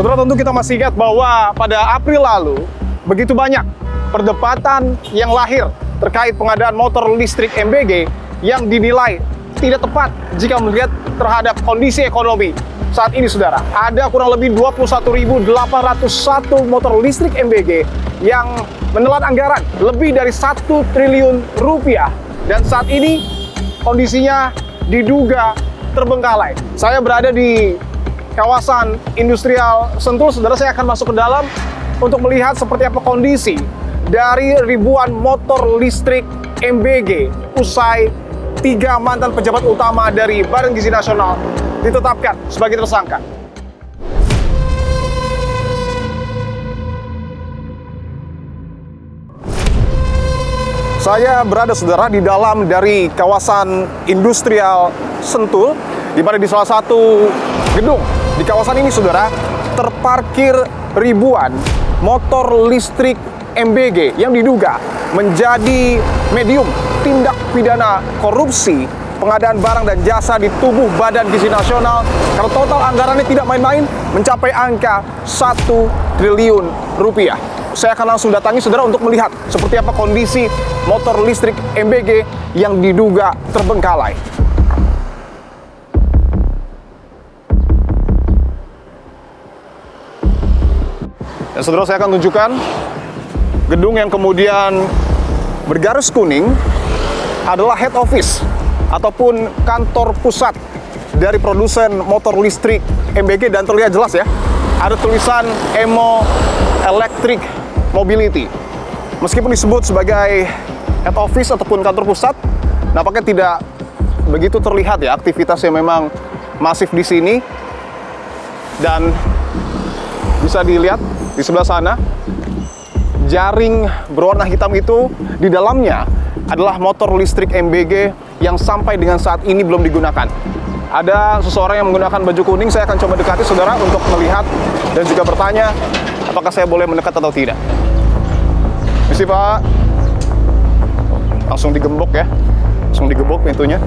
Saudara, tentu kita masih ingat bahwa pada April lalu begitu banyak perdebatan yang lahir terkait pengadaan motor listrik MBG yang dinilai tidak tepat jika melihat terhadap kondisi ekonomi saat ini, saudara. Ada kurang lebih 21.801 motor listrik MBG yang menelan anggaran lebih dari 1 triliun rupiah. Dan saat ini kondisinya diduga terbengkalai. Saya berada di kawasan industrial Sentul, saudara. Saya akan masuk ke dalam untuk melihat seperti apa kondisi dari ribuan motor listrik MBG usai 3 mantan pejabat utama dari Badan Gizi Nasional ditetapkan sebagai tersangka. Saya berada, saudara, di dalam dari kawasan industrial Sentul, di mana di salah satu gedung di kawasan ini, saudara, terparkir ribuan motor listrik MBG yang diduga menjadi medium tindak pidana korupsi pengadaan barang dan jasa di tubuh Badan Gizi Nasional, karena total anggarannya tidak main-main, mencapai angka 1 triliun rupiah. Saya akan langsung datangi, saudara, untuk melihat seperti apa kondisi motor listrik MBG yang diduga terbengkalai. Dan saudara, saya akan tunjukkan gedung yang kemudian bergaris kuning adalah head office ataupun kantor pusat dari produsen motor listrik MBG, dan terlihat jelas ya, ada tulisan Emo Electric Mobility. Meskipun disebut sebagai head office ataupun kantor pusat, nampaknya tidak begitu terlihat ya aktivitas yang memang masif di sini. Dan bisa dilihat di sebelah sana, jaring berwarna hitam itu di dalamnya adalah motor listrik MBG yang sampai dengan saat ini belum digunakan. Ada seseorang yang menggunakan baju kuning. Saya akan coba dekati, saudara, untuk melihat dan juga bertanya apakah saya boleh mendekat atau tidak. Misi, Pak. Langsung digembok ya. Langsung digembok pintunya.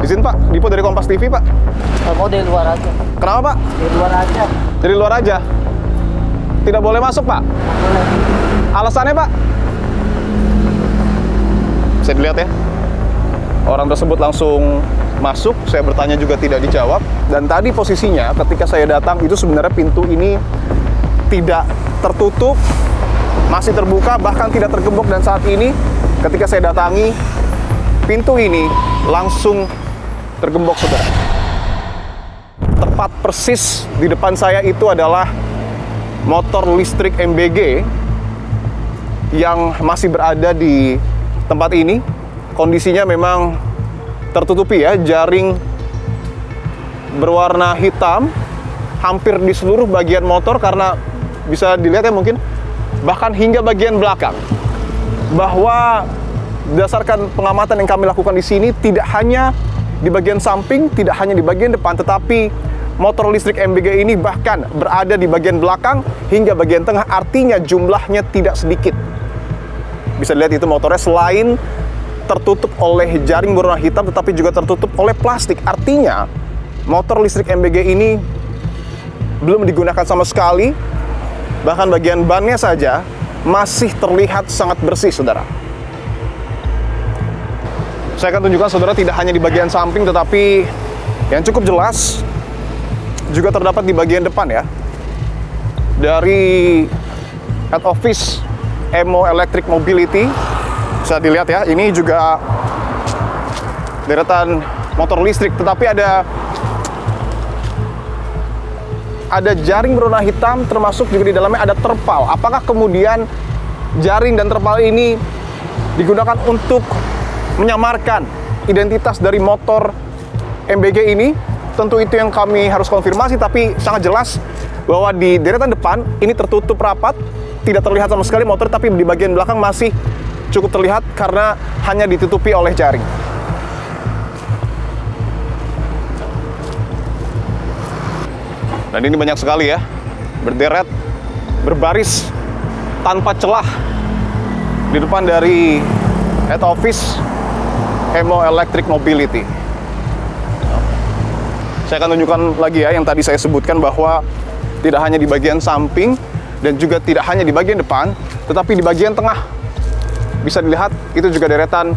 Izin, Pak. Dipo dari Kompas TV, Pak. Mau dari luar aja. Kenapa, Pak? Dari luar aja. Dari luar aja. Tidak boleh masuk, Pak? Boleh. Alasannya, Pak? Bisa dilihat ya. Orang tersebut langsung masuk, saya bertanya juga tidak dijawab. Dan tadi posisinya ketika saya datang itu sebenarnya pintu ini tidak tertutup, masih terbuka, bahkan tidak tergembok. Dan saat ini ketika saya datangi, pintu ini langsung tergembok, saudara. Tepat persis di depan saya itu adalah motor listrik MBG yang masih berada di tempat ini. Kondisinya memang tertutupi ya, jaring berwarna hitam hampir di seluruh bagian motor, karena bisa dilihat ya mungkin bahkan hingga bagian belakang. Bahwa berdasarkan pengamatan yang kami lakukan di sini, tidak hanya di bagian samping, tidak hanya di bagian depan, tetapi motor listrik MBG ini bahkan berada di bagian belakang hingga bagian tengah, artinya jumlahnya tidak sedikit. Bisa dilihat itu motornya selain tertutup oleh jaring berwarna hitam, tetapi juga tertutup oleh plastik. Artinya motor listrik MBG ini belum digunakan sama sekali. Bahkan bagian bannya saja masih terlihat sangat bersih, saudara. Saya akan tunjukkan, saudara, tidak hanya di bagian samping, tetapi yang cukup jelas juga terdapat di bagian depan ya. Dari head office Emo Electric Mobility, bisa dilihat ya, ini juga deretan motor listrik, tetapi ada jaring berwarna hitam, termasuk juga di dalamnya ada terpal. Apakah kemudian jaring dan terpal ini digunakan untuk menyamarkan identitas dari motor MBG ini? Tentu itu yang kami harus konfirmasi, tapi sangat jelas bahwa di deretan depan ini tertutup rapat, tidak terlihat sama sekali motor, tapi di bagian belakang masih cukup terlihat karena hanya ditutupi oleh jaring. Dan ini banyak sekali ya, berderet, berbaris, tanpa celah di depan dari head office Emo Electric Mobility. Saya akan tunjukkan lagi ya yang tadi saya sebutkan, bahwa Tidak hanya di bagian samping dan juga tidak hanya di bagian depan, tetapi di bagian tengah. Bisa dilihat itu juga deretan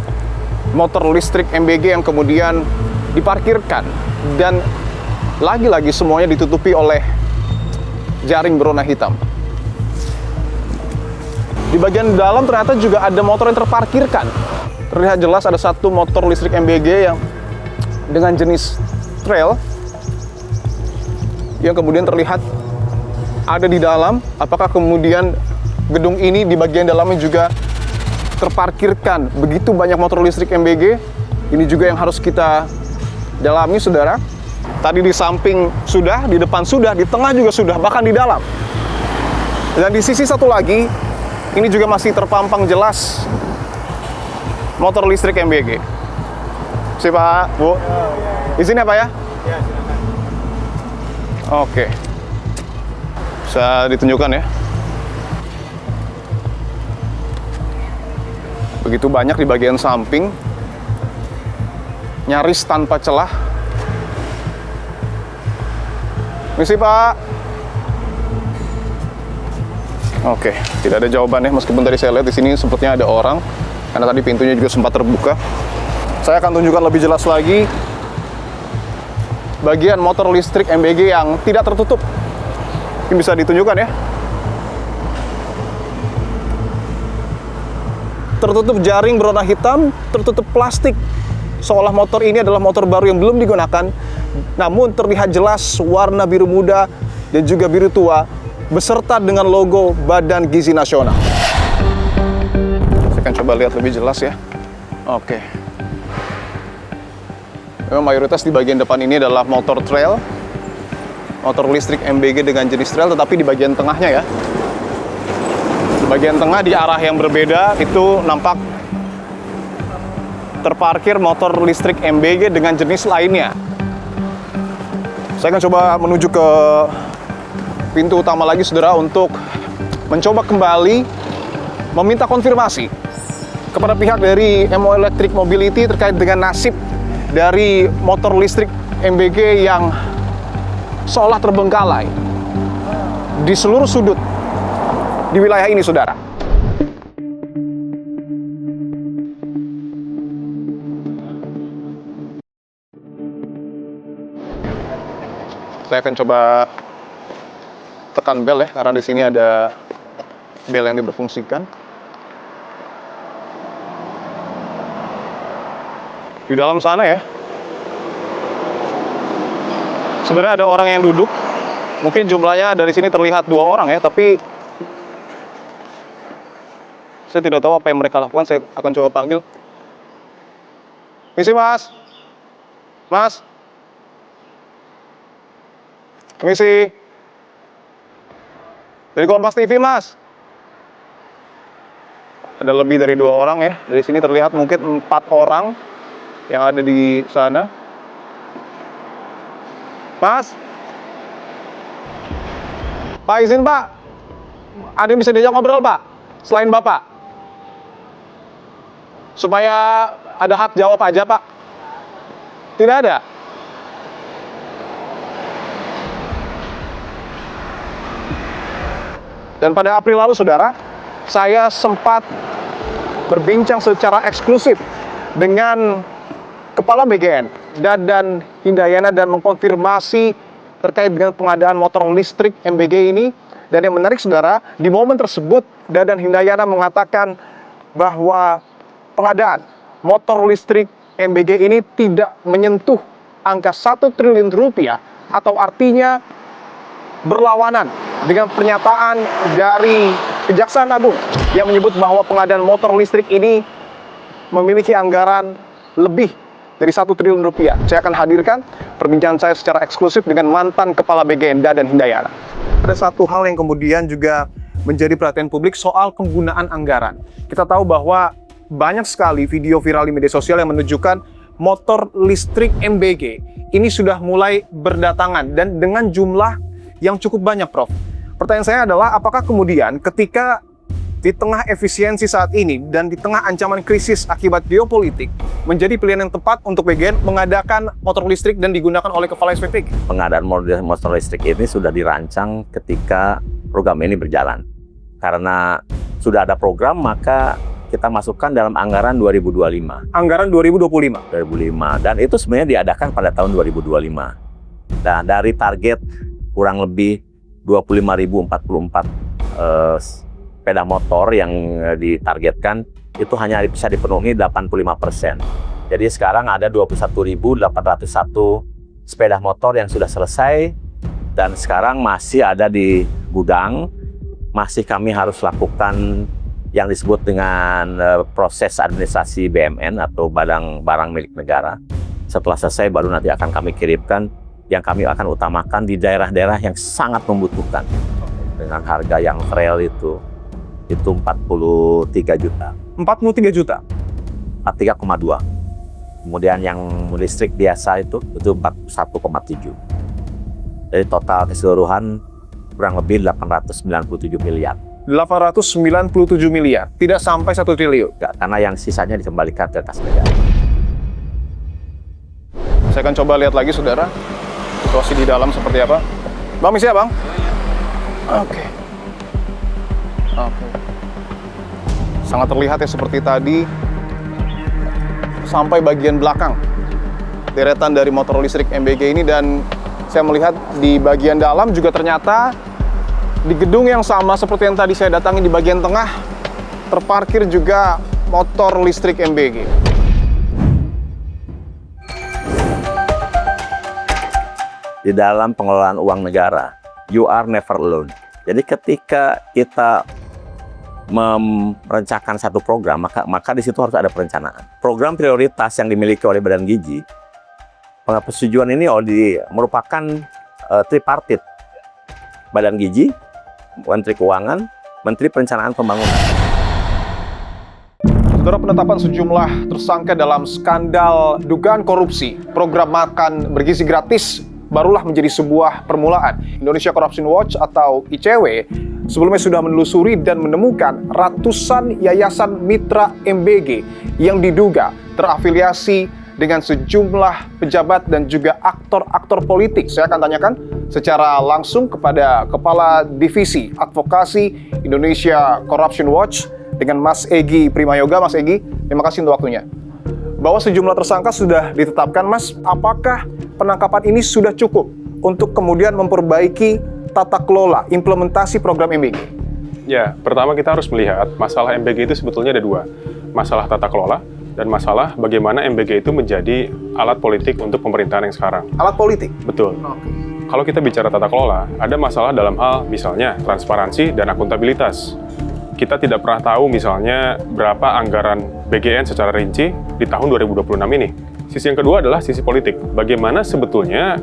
motor listrik MBG yang kemudian diparkirkan. Dan lagi-lagi semuanya ditutupi oleh jaring berwarna hitam. Di bagian dalam ternyata juga ada motor yang terparkirkan. Terlihat jelas ada satu motor listrik MBG yang dengan jenis trail yang kemudian terlihat ada di dalam. Apakah kemudian gedung ini di bagian dalamnya juga terparkirkan begitu banyak motor listrik MBG? Ini juga yang harus kita dalami, saudara. Tadi di samping sudah, di depan sudah, di tengah juga sudah, bahkan di dalam. Dan di sisi satu lagi, ini juga masih terpampang jelas motor listrik MBG. Si Pak, Bu, di sini apa ya? Ya, silakan. Oke, bisa ditunjukkan ya. Begitu banyak di bagian samping, nyaris tanpa celah. Misi Pak. Oke, tidak ada jawabannya meskipun tadi saya lihat di sini sepertinya ada orang karena tadi pintunya juga sempat terbuka. Saya akan tunjukkan lebih jelas lagi bagian motor listrik MBG yang tidak tertutup. Ini bisa ditunjukkan ya. Tertutup jaring berwarna hitam, tertutup plastik. Seolah motor ini adalah motor baru yang belum digunakan, namun terlihat jelas warna biru muda dan juga biru tua beserta dengan logo Badan Gizi Nasional. Saya akan coba lihat lebih jelas ya. Oke. Memang mayoritas di bagian depan ini adalah motor trail, motor listrik MBG dengan jenis trail, tetapi di bagian tengahnya ya, di bagian tengah di arah yang berbeda itu nampak terparkir motor listrik MBG dengan jenis lainnya. Saya akan coba menuju ke pintu utama lagi, saudara, untuk mencoba kembali meminta konfirmasi kepada pihak dari MO Electric Mobility terkait dengan nasib dari motor listrik MBG yang seolah terbengkalai di seluruh sudut di wilayah ini, saudara. Saya akan coba tekan bel ya, karena di sini ada bel yang diberfungsikan. Di dalam sana ya, sebenarnya ada orang yang duduk. Mungkin jumlahnya dari sini terlihat 2 orang ya, tapi saya tidak tahu apa yang mereka lakukan. Saya akan coba panggil. Misi Mas, Mas. Permisi. Dari Kompas TV, Mas. Ada lebih dari 2 orang ya. Dari sini terlihat mungkin 4 orang yang ada di sana. Mas. Pak, izin Pak. Ada yang bisa diajak ngobrol, Pak? Selain Bapak. Supaya ada hak jawab aja, Pak. Tidak ada? Dan pada April lalu, saudara, saya sempat berbincang secara eksklusif dengan Kepala BGN, Dadan Hindayana, dan mengkonfirmasi terkait dengan pengadaan motor listrik MBG ini. Dan yang menarik, saudara, di momen tersebut, Dadan Hindayana mengatakan bahwa pengadaan motor listrik MBG ini tidak menyentuh angka 1 triliun rupiah, atau artinya berlawanan dengan pernyataan dari Kejaksaan Agung yang menyebut bahwa pengadaan motor listrik ini memiliki anggaran lebih dari 1 triliun rupiah. Saya akan hadirkan perbincangan saya secara eksklusif dengan mantan Kepala BGN Dadan Hindayana. Ada satu hal yang kemudian juga menjadi perhatian publik soal penggunaan anggaran. Kita tahu bahwa banyak sekali video viral di media sosial yang menunjukkan motor listrik MBG ini sudah mulai berdatangan dan dengan jumlah yang cukup banyak, Prof. Pertanyaan saya adalah, apakah kemudian ketika di tengah efisiensi saat ini dan di tengah ancaman krisis akibat geopolitik, menjadi pilihan yang tepat untuk BGN mengadakan motor listrik dan digunakan oleh kepala SPPG? Pengadaan motor listrik ini sudah dirancang ketika program ini berjalan. Karena sudah ada program, maka kita masukkan dalam anggaran 2025. Anggaran 2025? 2005. Dan itu sebenarnya diadakan pada tahun 2025. Dan dari target kurang lebih 25.044 sepeda motor yang ditargetkan, itu hanya bisa dipenuhi 85%. Jadi sekarang ada 21.801 sepeda motor yang sudah selesai, dan sekarang masih ada di gudang. Masih kami harus lakukan yang disebut dengan proses administrasi BMN atau barang milik negara. Setelah selesai baru nanti akan kami kirimkan, yang kami akan utamakan di daerah-daerah yang sangat membutuhkan. Dengan harga yang real itu 43 juta. 43 juta? 43,2. Kemudian yang listrik biasa itu 41,7. Jadi total keseluruhan kurang lebih 897 miliar. 897 miliar, tidak sampai 1 triliun. Enggak, karena yang sisanya dikembalikan ke kas negara. Saya akan coba lihat lagi, saudara, situasi di dalam seperti apa. Bang, misi ya, Bang? Oke. Sangat terlihat ya seperti tadi, sampai bagian belakang deretan dari motor listrik MBG ini, dan saya melihat di bagian dalam juga ternyata di gedung yang sama seperti yang tadi saya datangi, di bagian tengah terparkir juga motor listrik MBG. Di dalam pengelolaan uang negara, you are never alone. Jadi ketika kita merencanakan satu program, maka di situ harus ada perencanaan. Program prioritas yang dimiliki oleh Badan Gizi, persetujuan ini merupakan tripartit. Badan Gizi, Menteri Keuangan, Menteri Perencanaan Pembangunan. Saudara, penetapan sejumlah tersangka dalam skandal dugaan korupsi program makan bergizi gratis barulah menjadi sebuah permulaan. Indonesia Corruption Watch atau ICW sebelumnya sudah menelusuri dan menemukan ratusan yayasan mitra MBG yang diduga terafiliasi dengan sejumlah pejabat dan juga aktor-aktor politik. Saya akan tanyakan secara langsung kepada Kepala Divisi Advokasi Indonesia Corruption Watch dengan Mas Egy Primayoga. Mas Egy, terima kasih untuk waktunya. Bahwa sejumlah tersangka sudah ditetapkan, Mas, apakah penangkapan ini sudah cukup untuk kemudian memperbaiki tata kelola implementasi program MBG? Ya, pertama kita harus melihat masalah MBG itu sebetulnya ada dua. Masalah tata kelola dan masalah bagaimana MBG itu menjadi alat politik untuk pemerintahan yang sekarang. Alat politik? Betul. Kalau kita bicara tata kelola, ada masalah dalam hal misalnya transparansi dan akuntabilitas. Kita tidak pernah tahu misalnya berapa anggaran BGN secara rinci di tahun 2026 ini. Sisi yang kedua adalah sisi politik. Bagaimana sebetulnya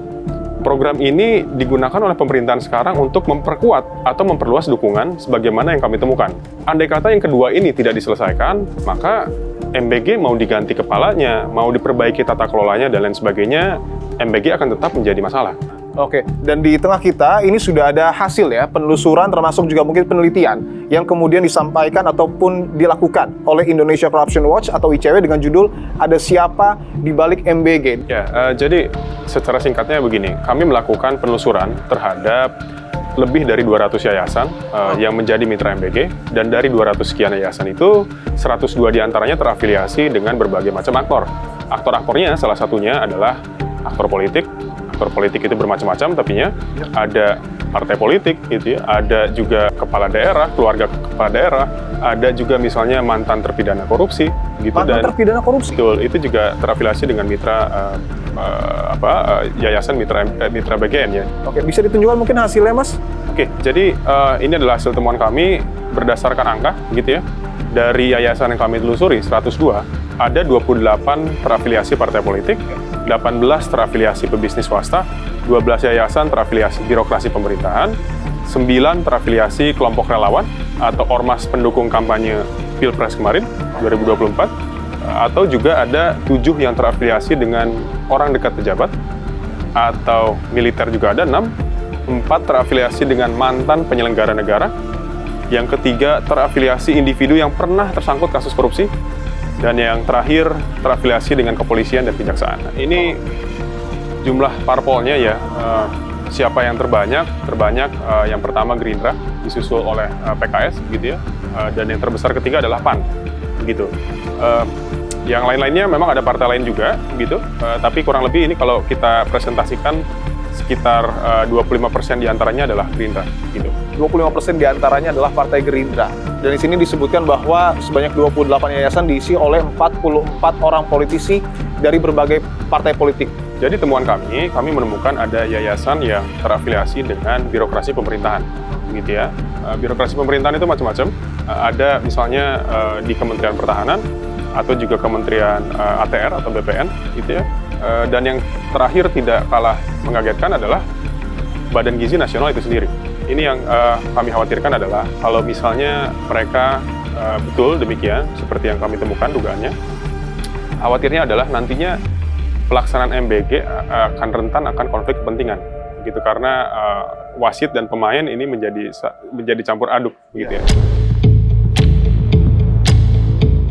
program ini digunakan oleh pemerintahan sekarang untuk memperkuat atau memperluas dukungan sebagaimana yang kami temukan. Andai kata yang kedua ini tidak diselesaikan, maka MBG mau diganti kepalanya, mau diperbaiki tata kelolanya dan lain sebagainya, MBG akan tetap menjadi masalah. Oke, dan di tengah kita ini sudah ada hasil ya, penelusuran termasuk juga mungkin penelitian yang kemudian disampaikan ataupun dilakukan oleh Indonesia Corruption Watch atau ICW dengan judul Ada Siapa di Balik MBG. Ya, jadi secara singkatnya begini, kami melakukan penelusuran terhadap lebih dari 200 yayasan yang menjadi mitra MBG, dan dari 200 sekian yayasan itu 102 diantaranya terafiliasi dengan berbagai macam aktor. Aktor-aktornya salah satunya adalah aktor politik. Aktor politik itu bermacam-macam, tapinya ada partai politik, gitu ya, ada juga kepala daerah, keluarga kepala daerah, ada juga misalnya mantan terpidana korupsi, gitu. Mantan terpidana korupsi? Betul, itu juga terafiliasi dengan mitra yayasan mitra BGN ya. Oke, bisa ditunjukkan mungkin hasilnya, Mas? Oke, jadi ini adalah hasil temuan kami berdasarkan angka, gitu ya. Dari yayasan yang kami telusuri, 102, ada 28 terafiliasi partai politik, 18 terafiliasi pebisnis swasta, 12 yayasan terafiliasi birokrasi pemerintahan, 9 terafiliasi kelompok relawan atau ormas pendukung kampanye Pilpres kemarin, 2024, atau juga ada 7 yang terafiliasi dengan orang dekat pejabat, atau militer juga ada 6, 4 terafiliasi dengan mantan penyelenggara negara, Yang ketiga, terafiliasi individu yang pernah tersangkut kasus korupsi. Dan yang terakhir, terafiliasi dengan kepolisian dan kejaksaan. Nah, ini jumlah parpolnya ya. Siapa yang terbanyak yang pertama Gerindra, disusul oleh PKS gitu ya, dan yang terbesar ketiga adalah PAN gitu. Yang lain-lainnya memang ada partai lain juga gitu, tapi kurang lebih ini kalau kita presentasikan sekitar 25% diantaranya adalah Gerindra gitu. 25% diantaranya adalah Partai Gerindra. Dan di sini disebutkan bahwa sebanyak 28 yayasan diisi oleh 44 orang politisi dari berbagai partai politik. Jadi temuan kami menemukan ada yayasan yang terafiliasi dengan birokrasi pemerintahan, gitu ya. Birokrasi pemerintahan itu macam-macam. Ada misalnya di Kementerian Pertahanan atau juga Kementerian ATR atau BPN, gitu ya. Dan yang terakhir tidak kalah mengagetkan adalah Badan Gizi Nasional itu sendiri. Ini yang kami khawatirkan adalah kalau misalnya mereka betul demikian, seperti yang kami temukan dugaannya, khawatirnya adalah nantinya pelaksanaan MBG akan rentan akan konflik kepentingan, gitu karena wasit dan pemain ini menjadi campur aduk, gitu ya.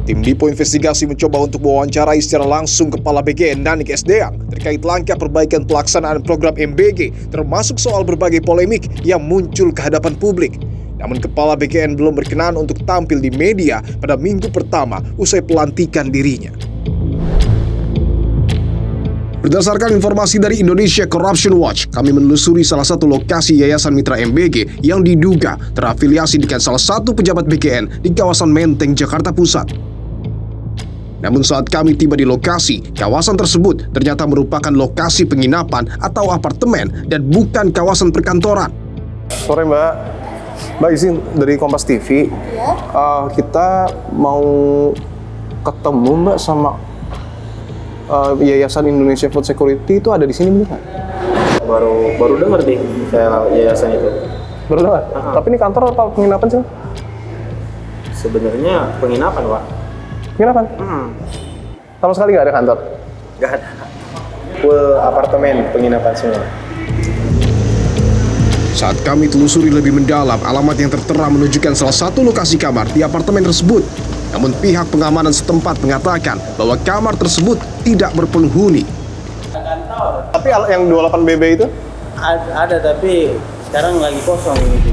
Tim Dipo Investigasi mencoba untuk mewawancarai secara langsung Kepala BGN Nanik Sdeang terkait langkah perbaikan pelaksanaan program MBG, termasuk soal berbagai polemik yang muncul ke hadapan publik. Namun Kepala BGN belum berkenan untuk tampil di media pada minggu pertama usai pelantikan dirinya. Berdasarkan informasi dari Indonesia Corruption Watch, kami menelusuri salah satu lokasi Yayasan Mitra MBG yang diduga terafiliasi dengan salah satu pejabat BGN di kawasan Menteng, Jakarta Pusat. Namun saat kami tiba di lokasi, kawasan tersebut ternyata merupakan lokasi penginapan atau apartemen dan bukan kawasan perkantoran. Sore Mbak, Mbak izin dari Kompas TV. Kita mau ketemu Mbak sama Yayasan Indonesia Food Security itu ada di sini benar? Baru dengar deh yayasan itu. Baru dengar? Tapi ini kantor apa penginapan sih? Sebenarnya penginapan, Pak. Penginapan? Sama sekali nggak ada kantor? Nggak ada. Full apartemen penginapan semua. Saat kami telusuri lebih mendalam, alamat yang tertera menunjukkan salah satu lokasi kamar di apartemen tersebut. Namun pihak pengamanan setempat mengatakan bahwa kamar tersebut tidak berpenghuni. Kantor. Tapi yang 28 BB itu? Ada tapi sekarang lagi kosong gitu.